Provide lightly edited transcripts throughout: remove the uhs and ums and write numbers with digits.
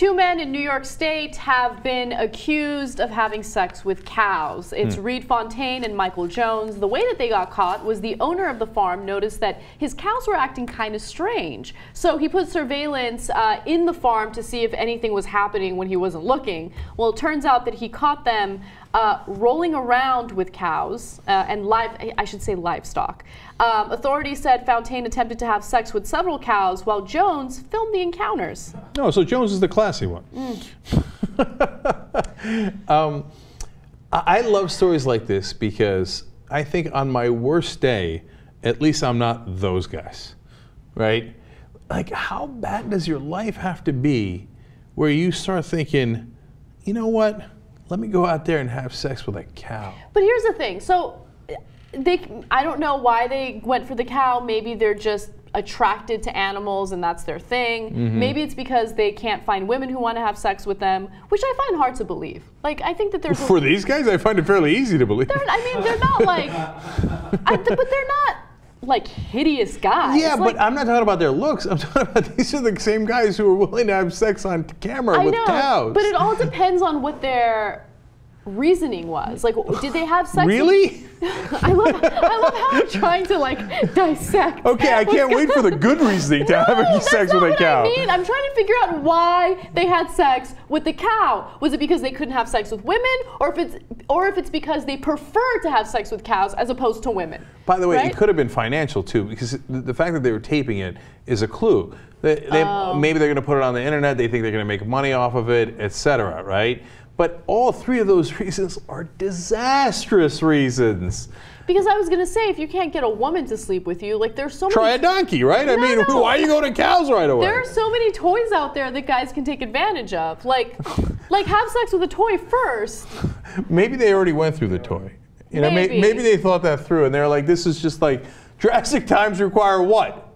Two men in New York State have been accused of having sex with cows. It's Reed Fontaine and Michael Jones. The way that they got caught was the owner of the farm noticed that his cows were acting kind of strange. So he put surveillance in the farm to see if anything was happening when he wasn't looking. Well, it turns out that he caught them rolling around with cows and livestock. Authorities said Fontaine attempted to have sex with several cows while Jones filmed the encounters. Oh, so Jones is the classy one. I love stories like this because I think on my worst day, at least I'm not those guys, right? Like, how bad does your life have to be where you start thinking, you know what? Let me go out there and have sex with a cow. But here's the thing. So I don't know why they went for the cow. Maybe they're just attracted to animals and that's their thing. Maybe it's because they can't find women who want to have sex with them, which I find hard to believe. Like, I think that there's for these guys, I find it fairly easy to believe. I mean, they're not like, but they're not like hideous guys. Yeah, like, but I'm not talking about their looks. I'm talking about these are the same guys who are willing to have sex on camera with cows. But it all depends on what their reasoning was. Like, did they have sex? Really? I love how I'm trying to like dissect. Okay, I can't wait for the good reasoning to having sex with a cow. I mean, I'm trying to figure out why they had sex with the cow. Was it because they couldn't have sex with women, or if it's because they prefer to have sex with cows as opposed to women? By the way, right? It could have been financial too, because the fact that they were taping it is a clue. Maybe they're going to put it on the internet. They think they're going to make money off of it, etc. Right? But all three of those reasons are disastrous reasons. Because I was going to say, if you can't get a woman to sleep with you, like there's so many... Try a donkey, right? I mean, why are you going to cows right away? There are so many toys out there that guys can take advantage of. Like have sex with a toy first. Maybe they already went through the toy. You know, maybe they thought that through, and they're like, this is just like, drastic times require what?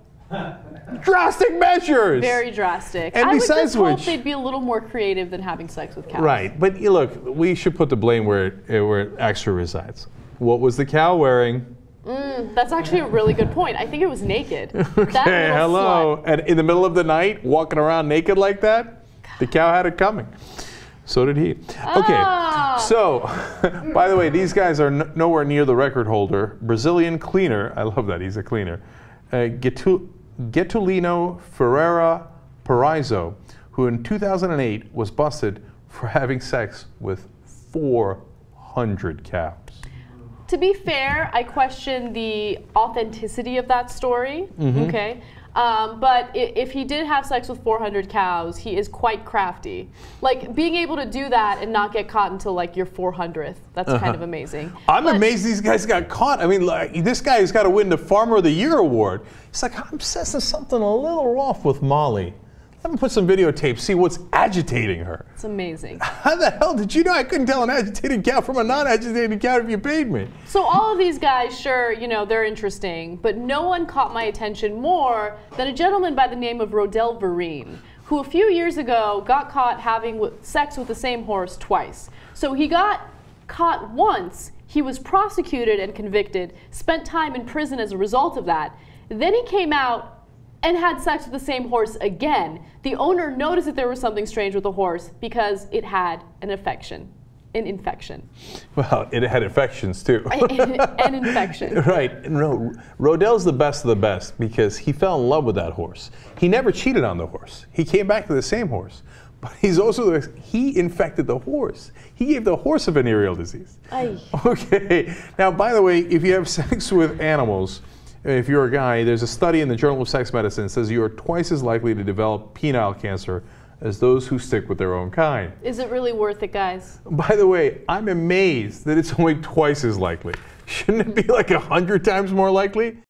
Drastic measures. Very drastic. And I would besides just hope they'd be a little more creative than having sex with cows. Right, but look, we should put the blame where it actually resides. What was the cow wearing? That's actually a really good point. I think it was naked. Okay, hello. And in the middle of the night, walking around naked like that, the cow had it coming. So did he. Okay, so, by the way, these guys are nowhere near the record holder. Brazilian cleaner, I love that, he's a cleaner, Getulino Ferreira Paraiso, who in 2008 was busted for having sex with 400 cows. To be fair, I question the authenticity of that story. Okay. But if he did have sex with 400 cows, he is quite crafty. Like, being able to do that and not get caught until like your 400th, that's kind of amazing. I'm amazed these guys got caught. I mean, like, this guy has got to win the Farmer of the Year award. It's like, I'm sensing something a little off with Molly. Let me put some videotape, see what's agitating her. It's amazing. How the hell did you know I couldn't tell an agitated cow from a non-agitated cow if you paid me? So all of these guys, sure, you know, they're interesting, but no one caught my attention more than a gentleman by the name of Rodel Vereen, who a few years ago got caught having sex with the same horse twice. So he got caught once, he was prosecuted and convicted, spent time in prison as a result of that. Then he came out and had sex with the same horse again. The owner noticed that there was something strange with the horse because it had an infection. Well, it had infections too. An infection. Right. No, Rodel's the best of the best because he fell in love with that horse. He never cheated on the horse. He came back to the same horse. But he's also, he infected the horse. He gave the horse a venereal disease. Aye. Okay. Now, by the way, if you have sex with animals, if you're a guy, there's a study in the Journal of Sex Medicine that says you are twice as likely to develop penile cancer as those who stick with their own kind. Is it really worth it, guys? By the way, I'm amazed that it's only twice as likely. Shouldn't it be like 100 times more likely?